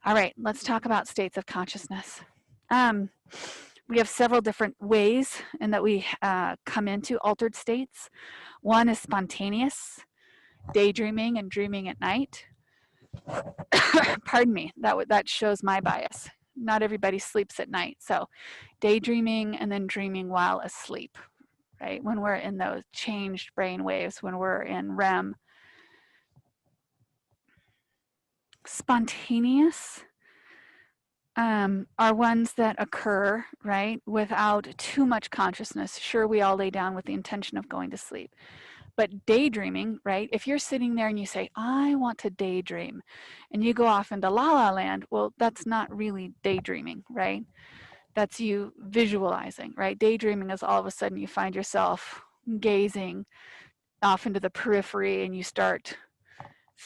All right, let's talk about states of consciousness. We have several different ways in that we come into altered states. One is spontaneous, daydreaming and dreaming at night. Pardon me, that shows my bias. Not everybody sleeps at night, so daydreaming and then dreaming while asleep, right? When we're in those changed brain waves, when we're in REM. Spontaneous are ones that occur, right, without too much consciousness. Sure, we all lay down with the intention of going to sleep. But daydreaming, right, if you're sitting there and you say, I want to daydream, and you go off into la la land, well, that's not really daydreaming, right? That's you visualizing, right? Daydreaming is all of a sudden you find yourself gazing off into the periphery and you start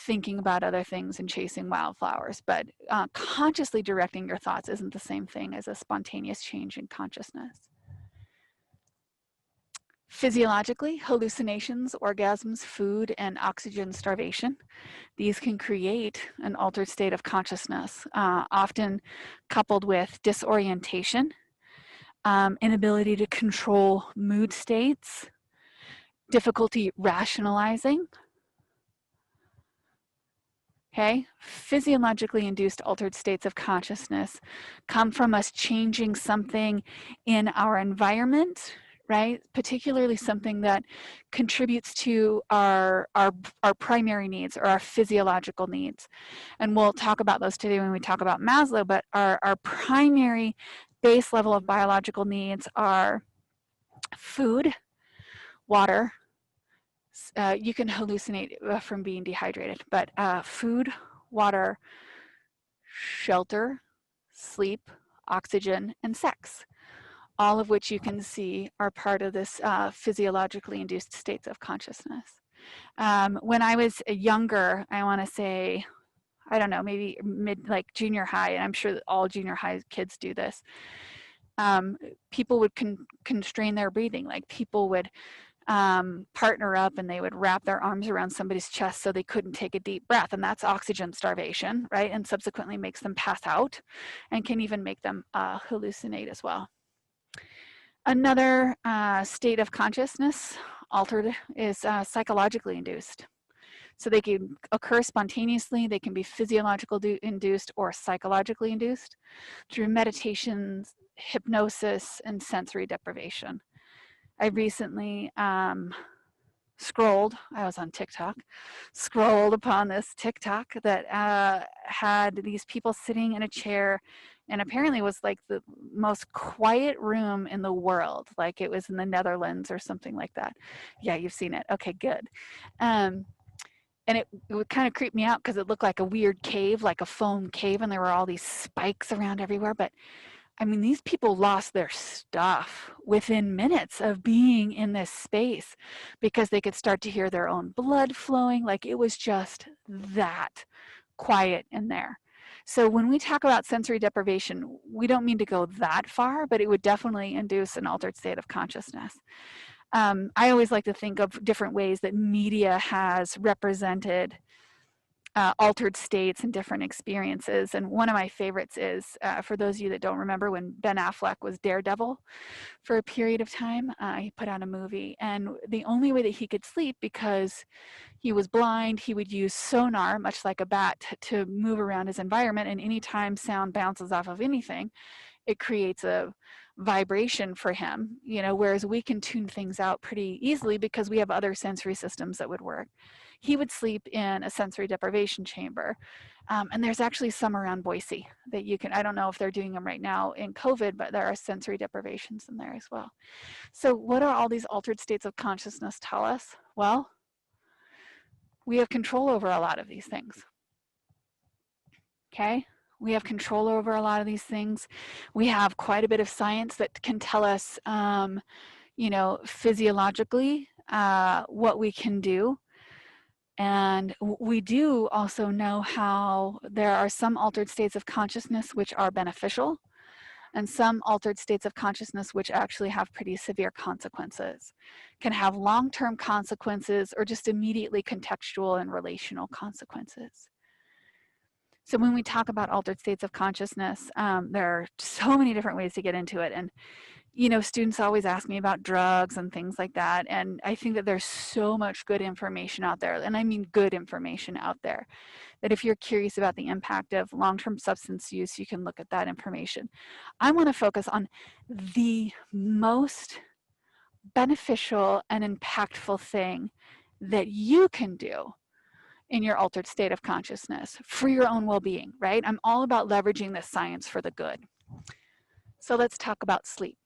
thinking about other things and chasing wildflowers. But consciously directing your thoughts isn't the same thing as a spontaneous change in consciousness. Physiologically, hallucinations, orgasms, food, and oxygen starvation. These can create an altered state of consciousness, often coupled with disorientation, inability to control mood states, difficulty rationalizing. Okay, physiologically induced altered states of consciousness come from us changing something in our environment, right? Particularly something that contributes to our primary needs or our physiological needs. And we'll talk about those today when we talk about Maslow, but our primary base level of biological needs are food, water. You can hallucinate from being dehydrated, but food, water, shelter, sleep, oxygen, and sex, all of which you can see are part of this physiologically induced states of consciousness. When I was younger, I want to say, I don't know, maybe like junior high, and I'm sure that all junior high kids do this, people would constrain their breathing. Like people would partner up and they would wrap their arms around somebody's chest so they couldn't take a deep breath, and that's oxygen starvation, right? And subsequently makes them pass out and can even make them hallucinate as well. Another state of consciousness altered is psychologically induced. So they can occur spontaneously, they can be physiologically induced or psychologically induced through meditations, hypnosis, and sensory deprivation. I recently scrolled, I was on TikTok, scrolled upon this TikTok that had these people sitting in a chair, and apparently was like the most quiet room in the world, like it was in the Netherlands or something like that. Yeah, you've seen it. Okay, good. And it would kind of creep me out because it looked like a weird cave, like a foam cave, and there were all these spikes around everywhere. But I mean, these people lost their stuff within minutes of being in this space because they could start to hear their own blood flowing. Like it was just that quiet in there. So when we talk about sensory deprivation, we don't mean to go that far, but it would definitely induce an altered state of consciousness. I always like to think of different ways that media has represented altered states and different experiences. And one of my favorites is, for those of you that don't remember, when Ben Affleck was Daredevil for a period of time, he put out a movie, and the only way that he could sleep, because he was blind, he would use sonar, much like a bat, to move around his environment, and anytime sound bounces off of anything, it creates a vibration for him, you know, whereas we can tune things out pretty easily because we have other sensory systems that would work. He would sleep in a sensory deprivation chamber. And there's actually some around Boise that you can, I don't know if they're doing them right now in COVID, but there are sensory deprivations in there as well. So what are all these altered states of consciousness tell us? Well, we have control over a lot of these things. Okay? We have control over a lot of these things. We have quite a bit of science that can tell us, you know, physiologically what we can do. And we do also know how there are some altered states of consciousness which are beneficial, and some altered states of consciousness which actually have pretty severe consequences, can have long-term consequences or just immediately contextual and relational consequences. So when we talk about altered states of consciousness, there are so many different ways to get into it. And, students always ask me about drugs and things like that. And I think that there's so much good information out there. And I mean good information out there, that if you're curious about the impact of long-term substance use, you can look at that information. I want to focus on the most beneficial and impactful thing that you can do in your altered state of consciousness for your own well-being, right? I'm all about leveraging this science for the good. So let's talk about sleep.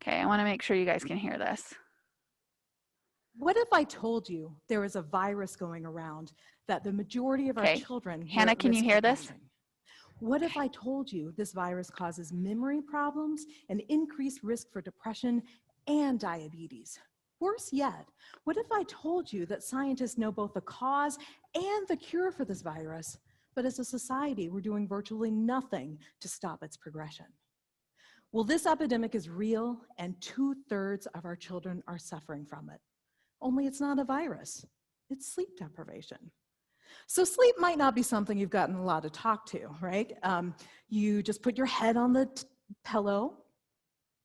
Okay, I want to make sure you guys can hear this. What if I told you there was a virus going around that the majority of our children Hannah, can you hear this? What if I told you this virus causes memory problems and increased risk for depression and diabetes? Worse yet, what if I told you that scientists know both the cause and the cure for this virus, but as a society, we're doing virtually nothing to stop its progression? Well, this epidemic is real, and 2/3 of our children are suffering from it. Only it's not a virus, it's sleep deprivation. So sleep might not be something you've gotten a lot to talk to, right? You just put your head on the pillow,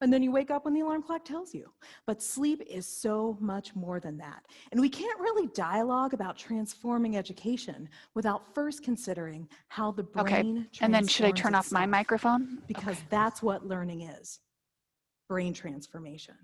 and then you wake up when the alarm clock tells you. But sleep is so much more than that. And we can't really dialogue about transforming education without first considering how the brain transforms itself. And then should I turn off my microphone? Because that's what learning is, brain transformation.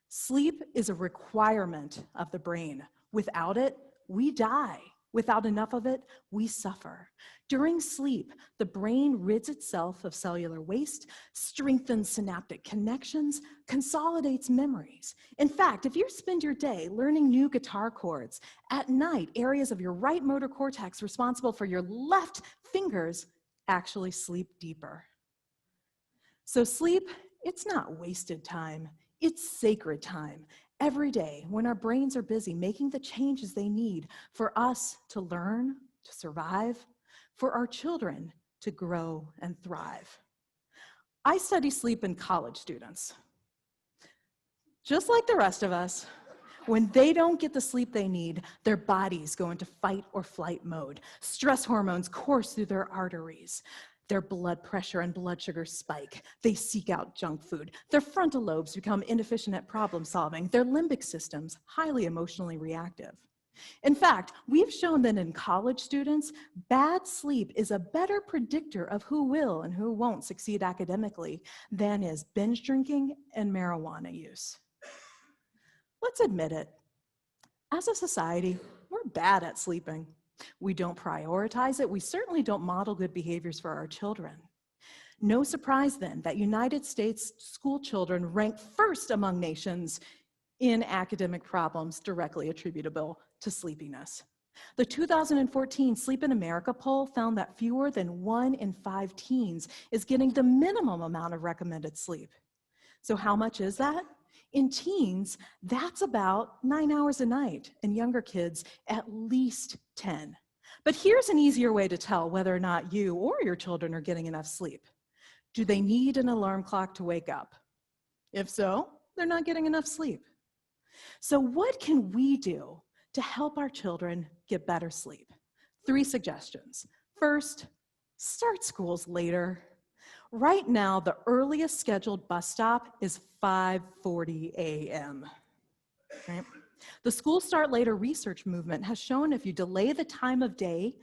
Sleep is a requirement of the brain. Without it, we die. Without enough of it, we suffer. During sleep, the brain rids itself of cellular waste, strengthens synaptic connections, consolidates memories. In fact, if you spend your day learning new guitar chords, at night, areas of your right motor cortex responsible for your left fingers actually sleep deeper. So sleep, it's not wasted time. It's sacred time. Every day, when our brains are busy making the changes they need for us to learn, to survive, for our children to grow and thrive. I study sleep in college students. Just like the rest of us, when they don't get the sleep they need, their bodies go into fight or flight mode. Stress hormones course through their arteries. Their blood pressure and blood sugar spike. They seek out junk food. Their frontal lobes become inefficient at problem solving. Their limbic systems highly emotionally reactive. In fact, we've shown that in college students, bad sleep is a better predictor of who will and who won't succeed academically than is binge drinking and marijuana use. Let's admit it. As a society, we're bad at sleeping. We don't prioritize it. We certainly don't model good behaviors for our children. No surprise then that United States school children rank first among nations in academic problems directly attributable to sleepiness. The 2014 Sleep in America poll found that fewer than 1 in 5 teens is getting the minimum amount of recommended sleep. So how much is that? In teens, that's about 9 hours a night, and younger kids, at least 10. But here's an easier way to tell whether or not you or your children are getting enough sleep. Do they need an alarm clock to wake up? If so, they're not getting enough sleep. So what can we do to help our children get better sleep? 3 suggestions. First, start schools later. Right now, the earliest scheduled bus stop is 5:40 a.m. Right? The School Start Later research movement has shown if you delay the time of day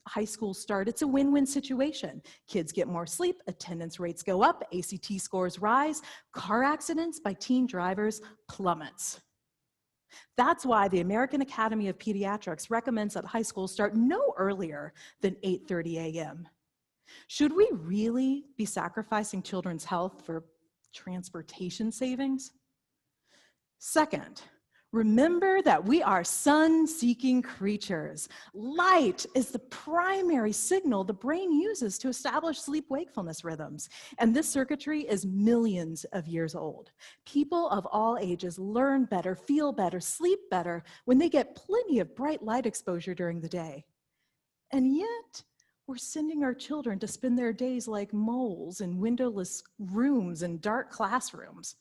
high school start, it's a win-win situation. Kids get more sleep, attendance rates go up, ACT scores rise, car accidents by teen drivers plummets. That's why the American Academy of Pediatrics recommends that high schools start no earlier than 8:30 a.m. Should we really be sacrificing children's health for transportation savings? Second, remember that we are sun-seeking creatures. Light is the primary signal the brain uses to establish sleep-wakefulness rhythms, and this circuitry is millions of years old. People of all ages learn better, feel better, sleep better when they get plenty of bright light exposure during the day. And yet, we're sending our children to spend their days like moles in windowless rooms and dark classrooms.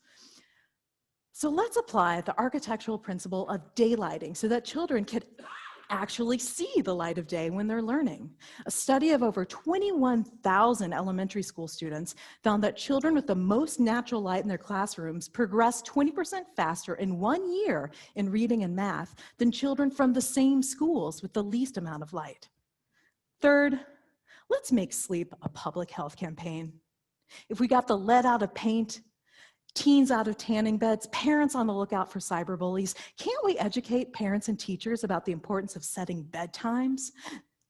So let's apply the architectural principle of daylighting so that children can actually see the light of day when they're learning. A study of over 21,000 elementary school students found that children with the most natural light in their classrooms progressed 20% faster in 1 year in reading and math than children from the same schools with the least amount of light. Third, let's make sleep a public health campaign. If we got the lead out of paint, teens out of tanning beds, parents on the lookout for cyberbullies, can't we educate parents and teachers about the importance of setting bedtimes,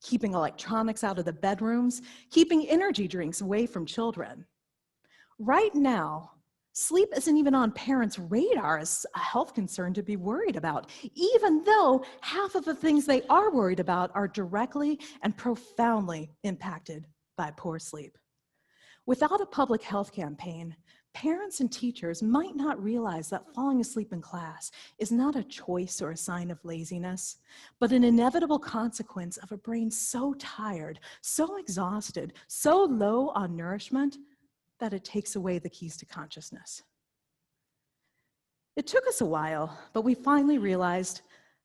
keeping electronics out of the bedrooms, keeping energy drinks away from children? Right now, sleep isn't even on parents' radar as a health concern to be worried about, even though half of the things they are worried about are directly and profoundly impacted by poor sleep. Without a public health campaign, parents and teachers might not realize that falling asleep in class is not a choice or a sign of laziness, but an inevitable consequence of a brain so tired, so exhausted, so low on nourishment that it takes away the keys to consciousness. It took us a while, but we finally realized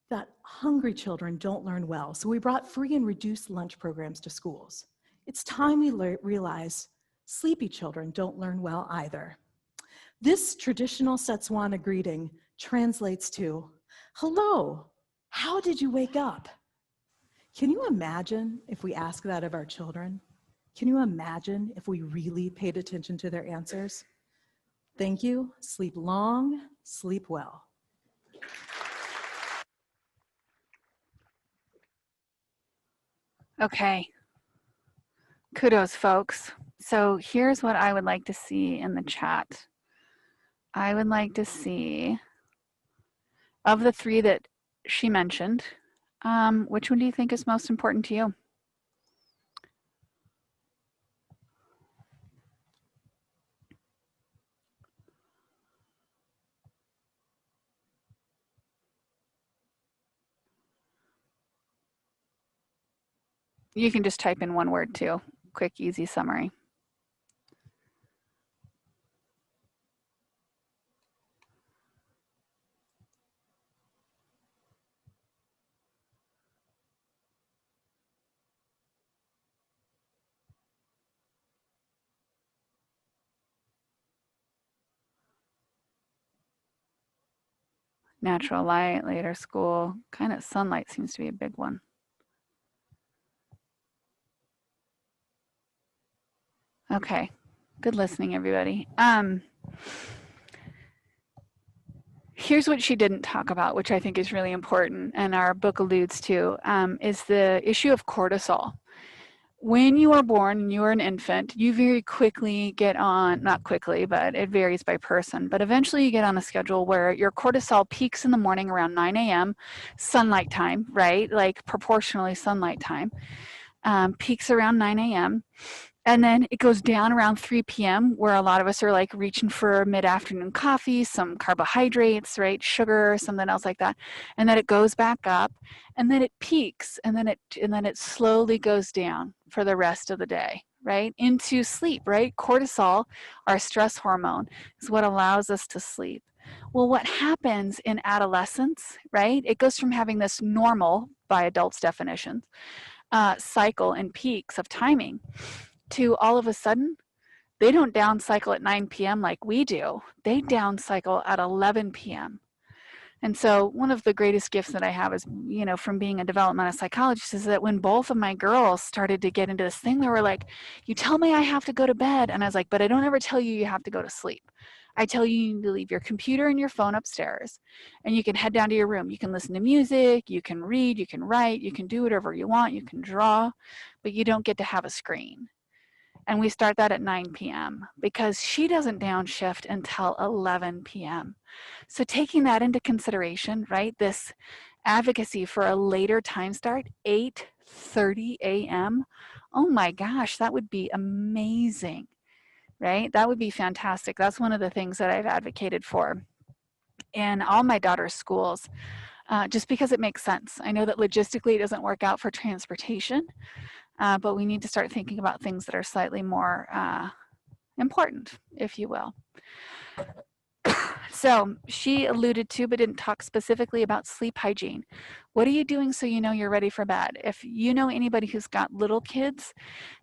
that hungry children don't learn well, so we brought free and reduced lunch programs to schools. It's time we realize sleepy children don't learn well either. This traditional Setswana greeting translates to, "Hello, how did you wake up?" Can you imagine if we ask that of our children? Can you imagine if we really paid attention to their answers? Thank you. Sleep long, sleep well. Okay. Kudos, folks. So here's what I would like to see in the chat. I would like to see, of the three that she mentioned, which one do you think is most important to you? You can just type in one word too. Quick, easy summary. Natural light, later school, kind of sunlight seems to be a big one. Okay, good listening, everybody. Here's what she didn't talk about, which I think is really important, and our book alludes to, is the issue of cortisol. When you are born and you are an infant, you very quickly get on, not quickly, but it varies by person, but eventually you get on a schedule where your cortisol peaks in the morning around 9 a.m., sunlight time, right? Like proportionally sunlight time, peaks around 9 a.m. And then it goes down around 3 p.m., where a lot of us are like reaching for mid-afternoon coffee, some carbohydrates, right? Sugar, something else like that. And then it goes back up, and then it peaks, and then it slowly goes down for the rest of the day, right? Into sleep, right? Cortisol, our stress hormone, is what allows us to sleep. Well, what happens in adolescence, right? It goes from having this normal, by adults' definitions, cycle and peaks of timing to all of a sudden, they don't down cycle at 9 p.m. like we do. They down cycle at 11 p.m. And so one of the greatest gifts that I have is, from being a developmental psychologist, is that when both of my girls started to get into this thing, they were like, "You tell me I have to go to bed." And I was like, "But I don't ever tell you you have to go to sleep. I tell you need to leave your computer and your phone upstairs, and you can head down to your room. You can listen to music, you can read, you can write, you can do whatever you want, you can draw, but you don't get to have a screen." And we start that at 9 p.m. because she doesn't downshift until 11 p.m. So taking that into consideration, right, this advocacy for a later time start, 8:30 a.m., oh my gosh, that would be amazing, right? That would be fantastic. That's one of the things that I've advocated for in all my daughter's schools, just because it makes sense. I know that logistically it doesn't work out for transportation, but we need to start thinking about things that are slightly more important, if you will. So she alluded to, but didn't talk specifically about sleep hygiene. What are you doing so you know you're ready for bed? If you know anybody who's got little kids,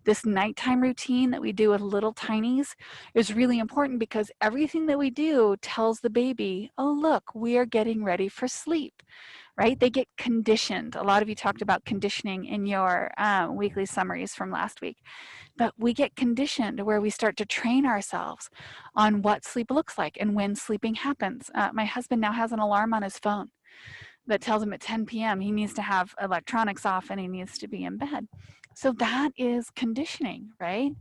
this nighttime routine that we do with little tinies is really important because everything that we do tells the baby, oh, look, we are getting ready for sleep, right? They get conditioned. A lot of you talked about conditioning in your weekly summaries from last week. But we get conditioned where we start to train ourselves on what sleep looks like and when sleeping happens. My husband now has an alarm on his phone that tells him at 10 p.m. he needs to have electronics off and he needs to be in bed. So that is conditioning, right?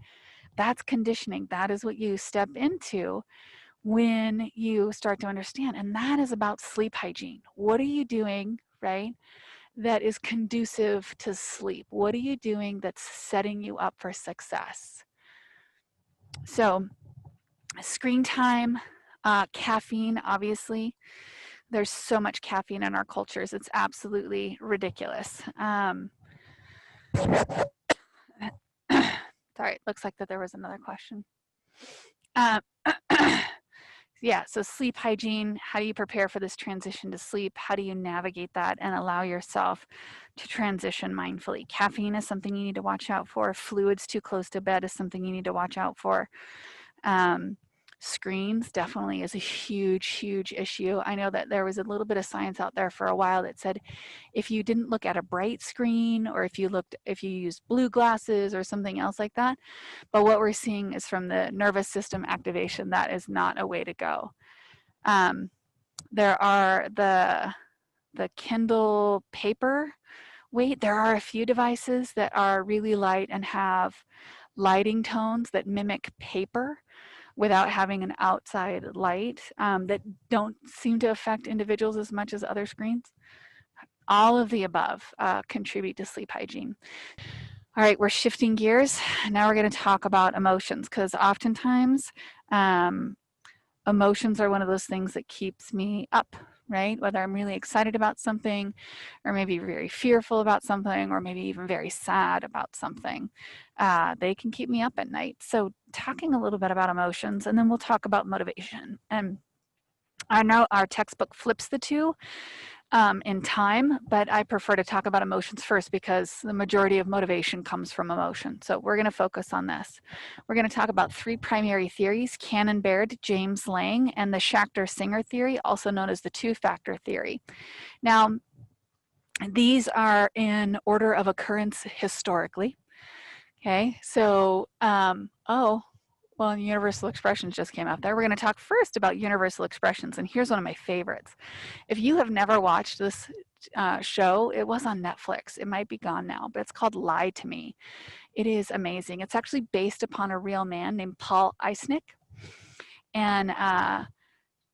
That's conditioning. That is what you step into when you start to understand. And that is about sleep hygiene. What are you doing, right, that is conducive to sleep? What are you doing that's setting you up for success? So, screen time, caffeine, obviously. There's so much caffeine in our cultures, it's absolutely ridiculous. Sorry, it looks like that there was another question. Um, yeah, so sleep hygiene, how do you prepare for this transition to sleep? How do you navigate that and allow yourself to transition mindfully? Caffeine is something you need to watch out for. Fluids too close to bed is something you need to watch out for. Screens definitely is a huge issue. I know that there was a little bit of science out there for a while that said if you didn't look at a bright screen or if you used blue glasses or something else like that, but what we're seeing is from the nervous system activation, that is not a way to go. There are the Kindle paper weight. There are a few devices that are really light and have lighting tones that mimic paper without having an outside light that don't seem to affect individuals as much as other screens. All of the above contribute to sleep hygiene. All right, we're shifting gears. Now we're going to talk about emotions because oftentimes emotions are one of those things that keeps me up, right? Whether I'm really excited about something or maybe very fearful about something or maybe even very sad about something, they can keep me up at night. So talking a little bit about emotions and then we'll talk about motivation. And I know our textbook flips the two in time, but I prefer to talk about emotions first because the majority of motivation comes from emotion. So we're going to focus on this. We're going to talk about three primary theories: Cannon-Baird, James Lang, and the Schachter-Singer theory, also known as the two-factor theory. Now, these are in order of occurrence historically. Okay, so, well, universal expressions just came out there. We're going to talk first about universal expressions, and here's one of my favorites. If you have never watched this show, it was on Netflix. It might be gone now, but it's called Lie to Me. It is amazing. It's actually based upon a real man named Paul Eisnick, and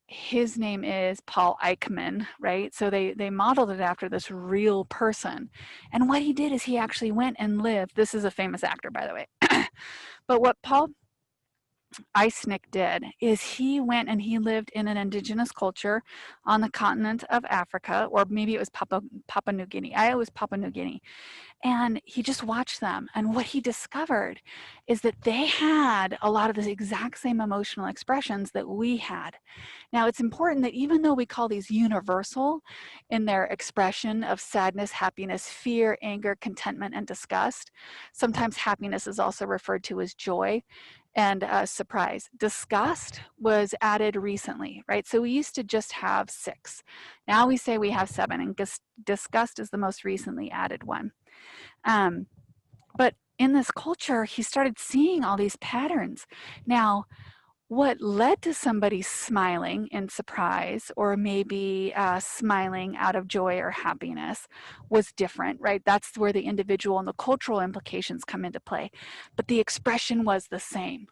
his name is Paul Eichmann, right? So they modeled it after this real person. And what he did is he actually went and lived. This is a famous actor, by the way. But what Paul Eisnick did is he went and he lived in an indigenous culture on the continent of Africa, or maybe it was Papua New Guinea. I was Papua New Guinea. And he just watched them. And what he discovered is that they had a lot of the exact same emotional expressions that we had. Now, it's important that even though we call these universal in their expression of sadness, happiness, fear, anger, contentment, and disgust, sometimes happiness is also referred to as joy and surprise. Disgust was added recently, right? So we used to just have 6. Now we say we have 7, and disgust is the most recently added one. But in this culture, he started seeing all these patterns. Now, what led to somebody smiling in surprise or maybe smiling out of joy or happiness was different, right? That's where the individual and the cultural implications come into play. But the expression was the same,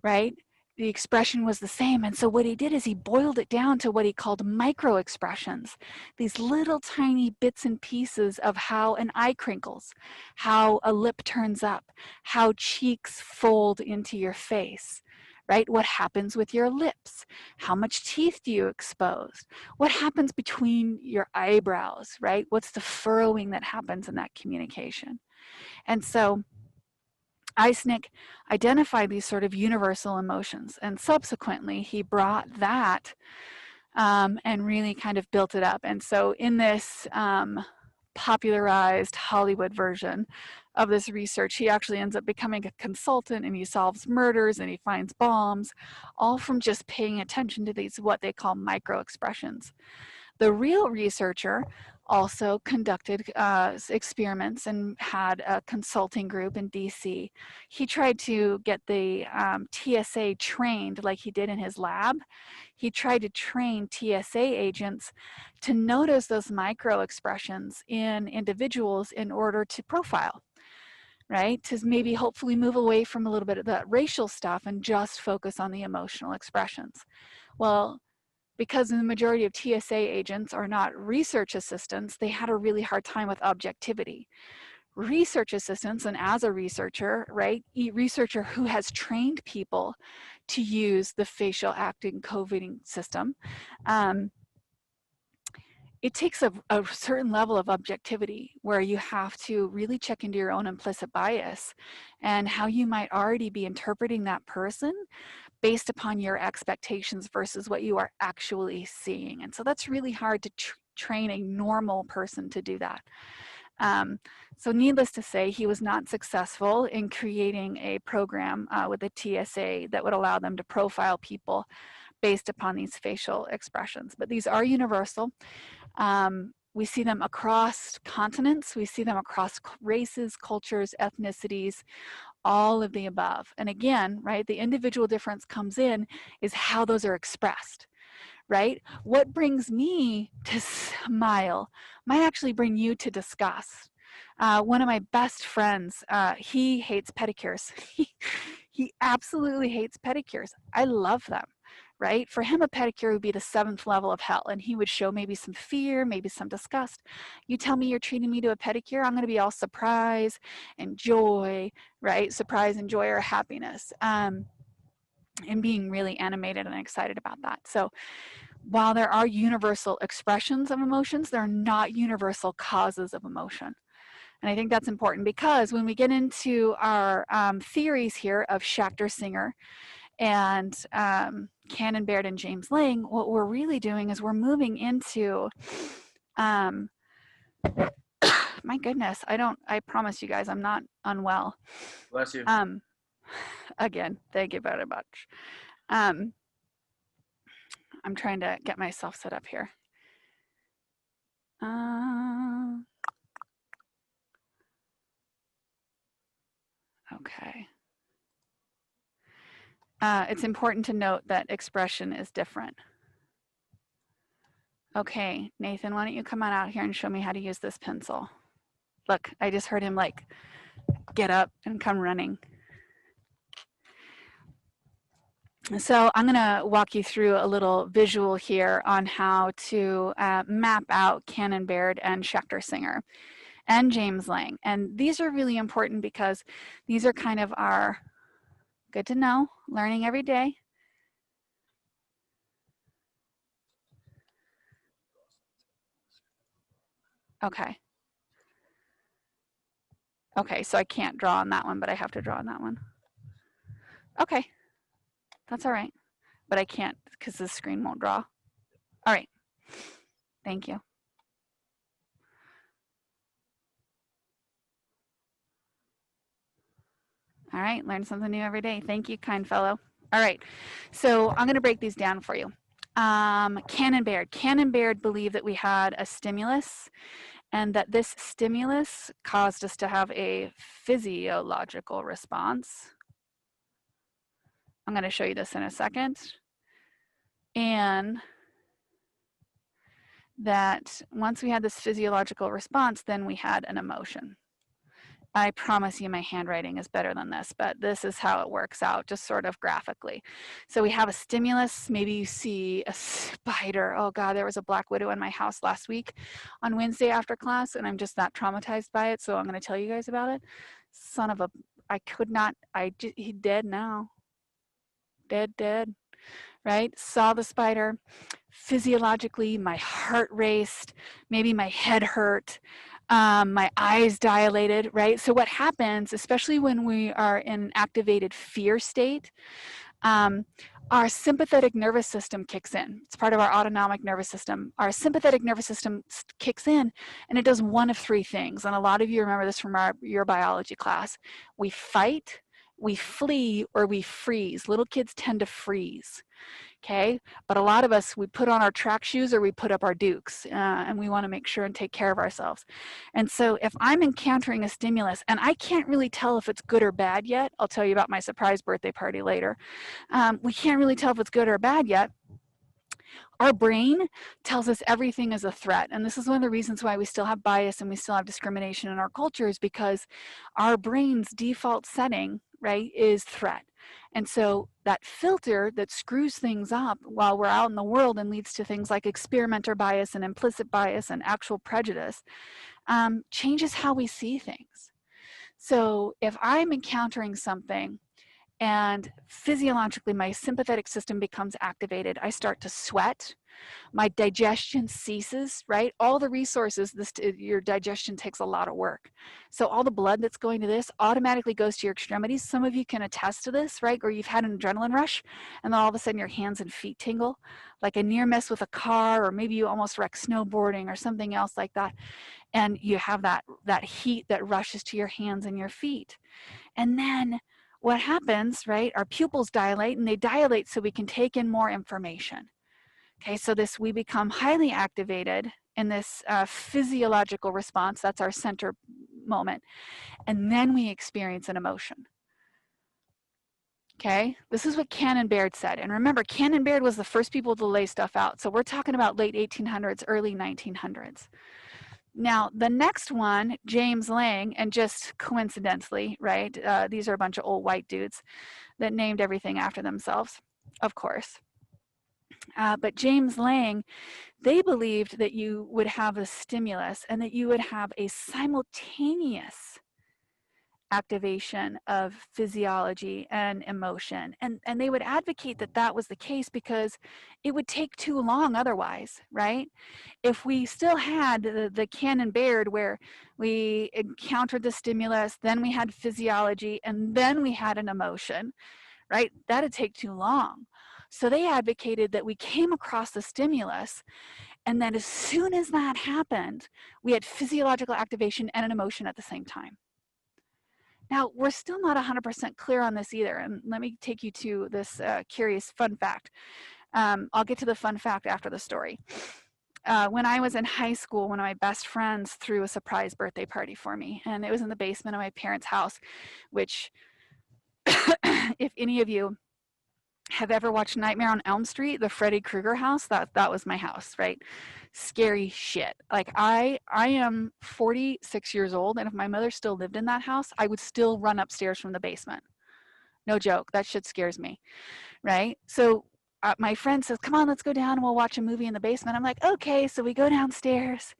right? The expression was the same. And so what he did is he boiled it down to what he called micro expressions, these little tiny bits and pieces of how an eye crinkles, how a lip turns up, how cheeks fold into your face, right? What happens with your lips? How much teeth do you expose? What happens between your eyebrows, right? What's the furrowing that happens in that communication? And so Eisnick identified these sort of universal emotions, and subsequently he brought that and really kind of built it up. And so in this popularized Hollywood version of this research, he actually ends up becoming a consultant, and he solves murders and he finds bombs, all from just paying attention to these what they call micro expressions. The real researcher also conducted experiments and had a consulting group in DC. He tried to get the TSA trained like he did in his lab. He tried to train TSA agents to notice those micro expressions in individuals in order to profile, right? To maybe hopefully move away from a little bit of that racial stuff and just focus on the emotional expressions. Well, because the majority of TSA agents are not research assistants, they had a really hard time with objectivity. Research assistants, and as a researcher, right, researcher who has trained people to use the facial acting coding system, it takes a certain level of objectivity where you have to really check into your own implicit bias and how you might already be interpreting that person based upon your expectations versus what you are actually seeing. And so that's really hard to train a normal person to do that. So needless to say, he was not successful in creating a program with the TSA that would allow them to profile people based upon these facial expressions. But these are universal. We see them across continents. We see them across races, cultures, ethnicities, all of the above. And again, right, the individual difference comes in is how those are expressed, right? What brings me to smile might actually bring you to disgust. One of my best friends, he hates pedicures. He absolutely hates pedicures. I love them, right? For him, a pedicure would be the 7th level of hell, and he would show maybe some fear, maybe some disgust. You tell me you're treating me to a pedicure, I'm going to be all surprise and joy, right? Surprise and joy or happiness, and being really animated and excited about that. So while there are universal expressions of emotions, there are not universal causes of emotion. And I think that's important because when we get into our theories here of Schachter Singer and Cannon Baird and James Lang, what we're really doing is we're moving into, my goodness, I promise you guys, I'm not unwell. Bless you. Again, thank you very much. I'm trying to get myself set up here. Okay. It's important to note that expression is different. Okay, Nathan, why don't you come on out here and show me how to use this pencil? Look, I just heard him like get up and come running. So I'm going to walk you through a little visual here on how to map out Cannon Baird and Schachter Singer and James Lang. And these are really important because these are kind of our, good to know, learning every day. Okay. Okay, so I can't draw on that one, but I have to draw on that one. Okay, that's all right. But I can't because the screen won't draw. All right, thank you. All right, learn something new every day. Thank you, kind fellow. All right, so I'm gonna break these down for you. Cannon Baird believed that we had a stimulus and that this stimulus caused us to have a physiological response. I'm going to show you this in a second. And that once we had this physiological response, then we had an emotion. I promise you my handwriting is better than this, but this is how it works out, just sort of graphically. So we have a stimulus, maybe you see a spider. Oh God, there was a black widow in my house last week on Wednesday after class, and I'm just that traumatized by it, so I'm gonna tell you guys about it. Son of a, I could not, he dead now. Dead, right? Saw the spider. Physiologically, my heart raced, maybe my head hurt. My eyes dilated, right? So what happens, especially when we are in an activated fear state, um, our sympathetic nervous system kicks in. It's part of our autonomic nervous system. Our sympathetic nervous system kicks in, and it does one of three things. And a lot of you remember this from your biology class. We fight, we flee, or we freeze. Little kids tend to freeze. Okay, but a lot of us, we put on our track shoes or we put up our dukes, and we want to make sure and take care of ourselves. And so if I'm encountering a stimulus and I can't really tell if it's good or bad yet, I'll tell you about my surprise birthday party later. We can't really tell if it's good or bad yet. Our brain tells us everything is a threat. And this is one of the reasons why we still have bias and we still have discrimination in our culture, is because our brain's default setting, right, is threat. And so that filter that screws things up while we're out in the world and leads to things like experimenter bias and implicit bias and actual prejudice changes how we see things. So if I'm encountering something and physiologically my sympathetic system becomes activated, I start to sweat, my digestion ceases, right? All the resources, your digestion takes a lot of work. So all the blood that's going to this automatically goes to your extremities. Some of you can attest to this, right? Or you've had an adrenaline rush and then all of a sudden your hands and feet tingle, like a near miss with a car, or maybe you almost wrecked snowboarding or something else like that. And you have that heat that rushes to your hands and your feet. And then what happens, right? Our pupils dilate, and they dilate so we can take in more information. Okay, so we become highly activated in this physiological response. That's our center moment. And then we experience an emotion. Okay, this is what Cannon Baird said. And remember, Cannon Baird was the first people to lay stuff out. So we're talking about late 1800s, early 1900s. Now, the next one, James Lang, and just coincidentally, right, these are a bunch of old white dudes that named everything after themselves, of course. But James Lang, they believed that you would have a stimulus and that you would have a simultaneous activation of physiology and emotion. And they would advocate that that was the case because it would take too long otherwise, right? If we still had the Cannon Baird where we encountered the stimulus, then we had physiology, and then we had an emotion, right? That'd take too long. So they advocated that we came across the stimulus, and then as soon as that happened, we had physiological activation and an emotion at the same time. Now, we're still not 100% clear on this either, and let me take you to this curious fun fact. I'll get to the fun fact after the story. When I was in high school, one of my best friends threw a surprise birthday party for me, and it was in the basement of my parents' house, which, if any of you have ever watched Nightmare on Elm Street, the Freddy Krueger house, that was my house, right? Scary shit. Like I am 46 years old, and if my mother still lived in that house, I would still run upstairs from the basement. No joke. That shit scares me, right? So my friend says, come on, let's go down and we'll watch a movie in the basement. I'm like, okay. So we go downstairs,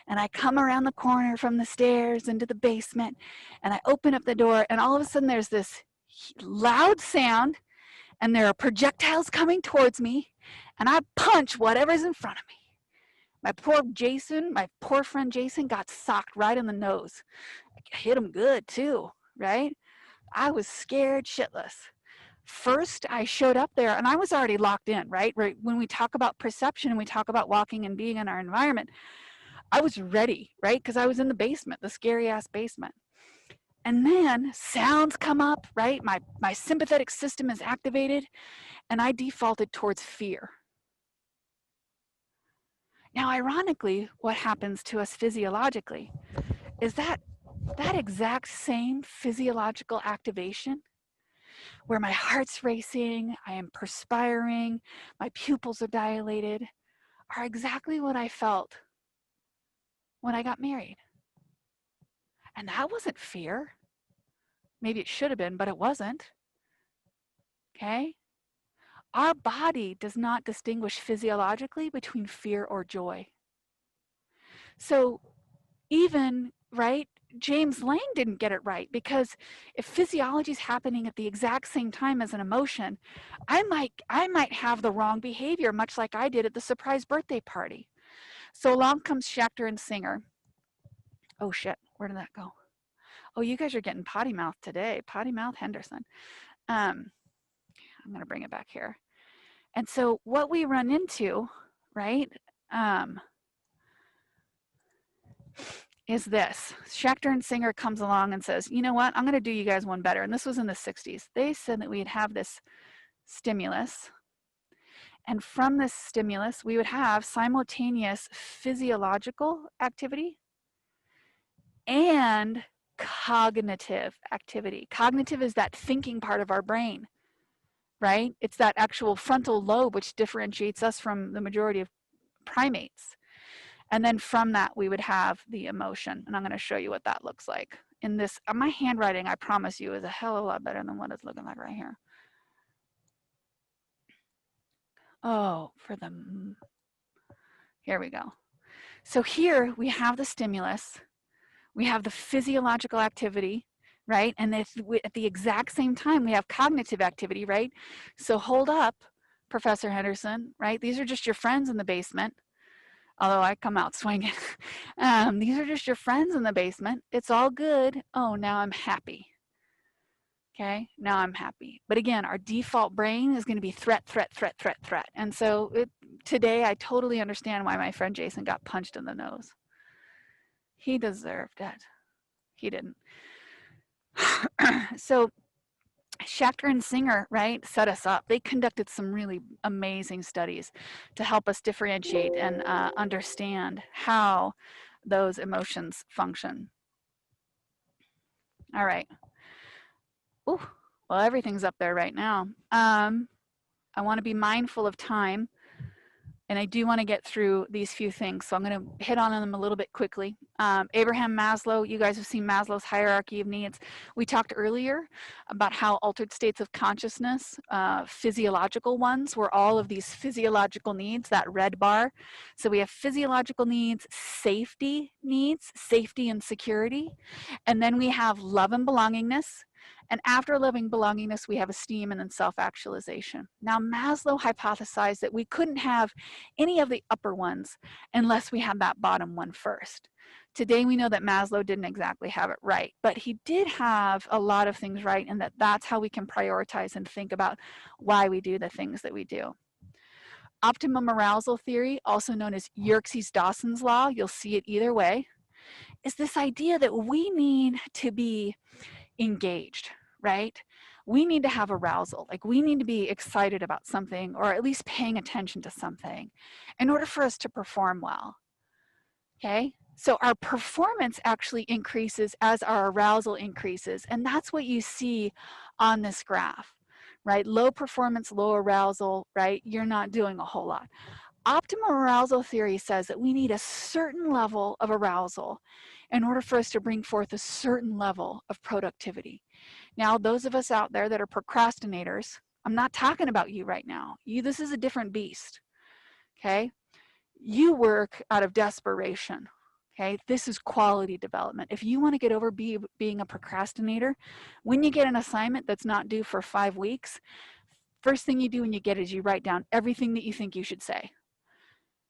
and I come around the corner from the stairs into the basement, and I open up the door, and all of a sudden there's this loud sound, and there are projectiles coming towards me, and I punch whatever's in front of me. My poor friend Jason got socked right in the nose. I hit him good too, right? I was scared shitless. First, I showed up there and I was already locked in, right? When we talk about perception and we talk about walking and being in our environment, I was ready, right? Because I was in the basement, the scary ass basement. And then sounds come up, right? My sympathetic system is activated, and I defaulted towards fear. Now, ironically, what happens to us physiologically is that exact same physiological activation where my heart's racing, I am perspiring, my pupils are dilated, are exactly what I felt when I got married. And that wasn't fear. Maybe it should have been, but it wasn't. Okay? Our body does not distinguish physiologically between fear or joy. So even, right, James Lang didn't get it right, because if physiology is happening at the exact same time as an emotion, I might have the wrong behavior, much like I did at the surprise birthday party. So along comes Schachter and Singer, Oh shit, where did that go? Oh, you guys are getting potty mouth today. Potty mouth Henderson. I'm going to bring it back here. And so what we run into, right, is this. Schechter and Singer comes along and says, you know what, I'm going to do you guys one better. And this was in the 60s. They said that we'd have this stimulus. And from this stimulus, we would have simultaneous physiological activity and cognitive activity. Cognitive is that thinking part of our brain, right? It's that actual frontal lobe which differentiates us from the majority of primates. And then from that, we would have the emotion. And I'm going to show you what that looks like. In this, my handwriting, I promise you, is a hell of a lot better than what it's looking like right here. Oh, here we go. So here we have the stimulus. We have the physiological activity, right? And at the exact same time, we have cognitive activity, right? So hold up, Professor Henderson, right? These are just your friends in the basement. Although I come out swinging. These are just your friends in the basement. It's all good. Oh, now I'm happy. Okay, now I'm happy. But again, our default brain is going to be threat, threat, threat, threat, threat. And so today I totally understand why my friend Jason got punched in the nose. He deserved it. He didn't. So Schechter and Singer, right, set us up. They conducted some really amazing studies to help us differentiate and understand how those emotions function. All right. Ooh, well, everything's up there right now. I want to be mindful of time. And I do want to get through these few things, so I'm going to hit on them a little bit quickly. Abraham Maslow, you guys have seen Maslow's hierarchy of needs. We talked earlier about how altered states of consciousness, physiological ones, were all of these physiological needs, that red bar. So we have physiological needs, safety and security. And then we have love and belongingness. And after love and belongingness, we have esteem and then self-actualization. Now, Maslow hypothesized that we couldn't have any of the upper ones unless we had that bottom one first. Today, we know that Maslow didn't exactly have it right, but he did have a lot of things right, and that's how we can prioritize and think about why we do the things that we do. Optimum arousal theory, also known as Yerkes-Dawson's law, you'll see it either way, is this idea that we need to be engaged, right? We need to have arousal, like we need to be excited about something or at least paying attention to something in order for us to perform well, okay? So our performance actually increases as our arousal increases, and that's what you see on this graph, right? Low performance, low arousal, right? You're not doing a whole lot. Optimum arousal theory says that we need a certain level of arousal in order for us to bring forth a certain level of productivity. Now, those of us out there that are procrastinators, I'm not talking about you right now. This is a different beast, okay? You work out of desperation, okay? This is quality development. If you want to get over being a procrastinator, when you get an assignment that's not due for 5 weeks, first thing you do when you get it is you write down everything that you think you should say.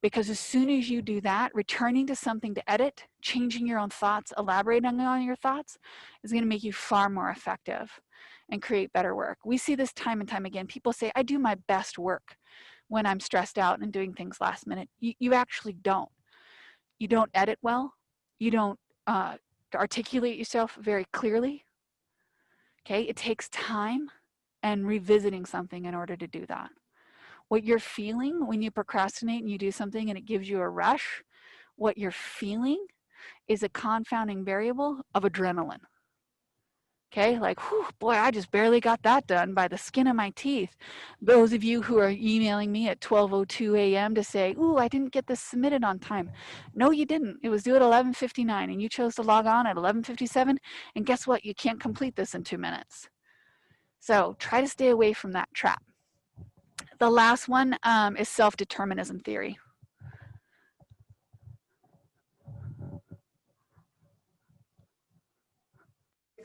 Because as soon as you do that, returning to something to edit, changing your own thoughts, elaborating on your thoughts is going to make you far more effective and create better work. We see this time and time again. People say, I do my best work when I'm stressed out and doing things last minute. You actually don't. You don't edit well. You don't articulate yourself very clearly. Okay, it takes time and revisiting something in order to do that. What you're feeling when you procrastinate and you do something and it gives you a rush, what you're feeling is a confounding variable of adrenaline. Okay, like, whew, boy, I just barely got that done by the skin of my teeth. Those of you who are emailing me at 12:02 a.m. to say, ooh, I didn't get this submitted on time. No, you didn't. It was due at 11:59 and you chose to log on at 11:57. And guess what? You can't complete this in 2 minutes. So try to stay away from that trap. The last one is self-determinism theory.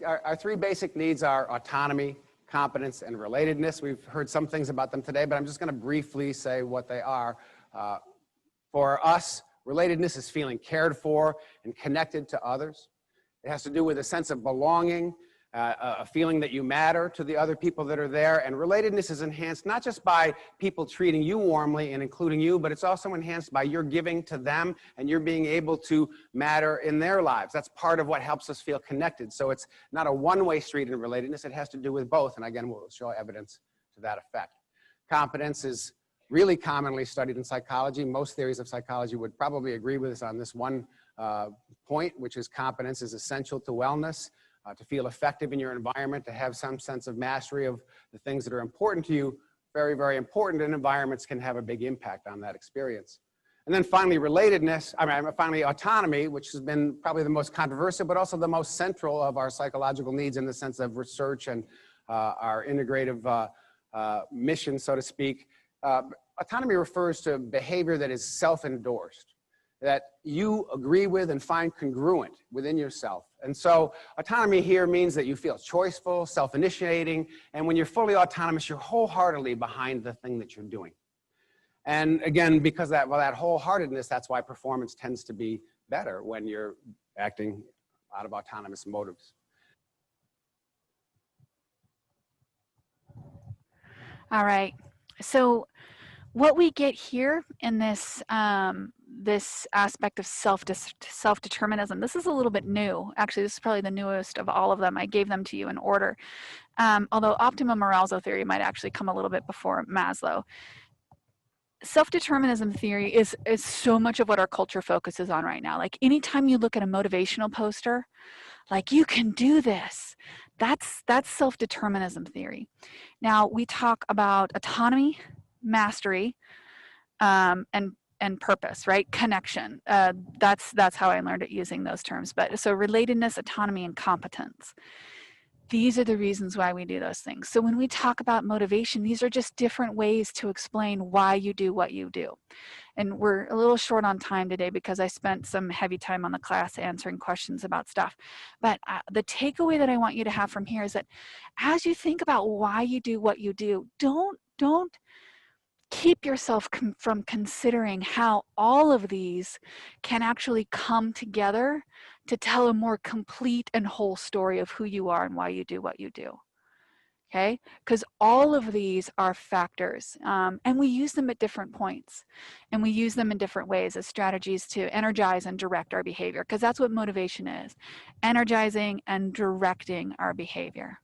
Our three basic needs are autonomy, competence, and relatedness. We've heard some things about them today, but I'm just going to briefly say what they are. For us, Relatedness is feeling cared for and connected to others. It has to do with a sense of belonging, a feeling that you matter to the other people that are there. And relatedness is enhanced not just by people treating you warmly and including you, but it's also enhanced by your giving to them and you're being able to matter in their lives. That's part of what helps us feel connected. So it's not a one-way street in relatedness. It has to do with both. And again, we'll show evidence to that effect. Competence is really commonly studied in psychology. Most theories of psychology would probably agree with us on this one point, which is competence is essential to wellness. To feel effective in your environment, to have some sense of mastery of the things that are important to you, very, very important, and environments can have a big impact on that experience. And then finally, relatedness, finally autonomy, which has been probably the most controversial, but also the most central of our psychological needs in the sense of research and our integrative mission, so to speak. Autonomy refers to behavior that is self-endorsed, that you agree with and find congruent within yourself. And so autonomy here means that you feel choiceful, self-initiating, and when you're fully autonomous, you're wholeheartedly behind the thing that you're doing. And again, because that wholeheartedness, that's why performance tends to be better when you're acting out of autonomous motives. All right. So what we get here in this this aspect of self-determinism, this is a little bit new. Actually, this is probably the newest of all of them. I gave them to you in order. Although optimum arousal theory might actually come a little bit before Maslow. Self-determinism theory is so much of what our culture focuses on right now. Like anytime you look at a motivational poster, like you can do this, that's self-determinism theory. Now we talk about autonomy, mastery, and purpose, right? Connection. That's how I learned it using those terms. But so relatedness, autonomy, and competence. These are the reasons why we do those things. So when we talk about motivation, these are just different ways to explain why you do what you do. And we're a little short on time today because I spent some heavy time on the class answering questions about stuff. But the takeaway that I want you to have from here is that as you think about why you do what you do, don't keep yourself from considering how all of these can actually come together to tell a more complete and whole story of who you are and why you do what you do. Okay, because all of these are factors and we use them at different points and we use them in different ways as strategies to energize and direct our behavior, because that's what motivation is, energizing and directing our behavior.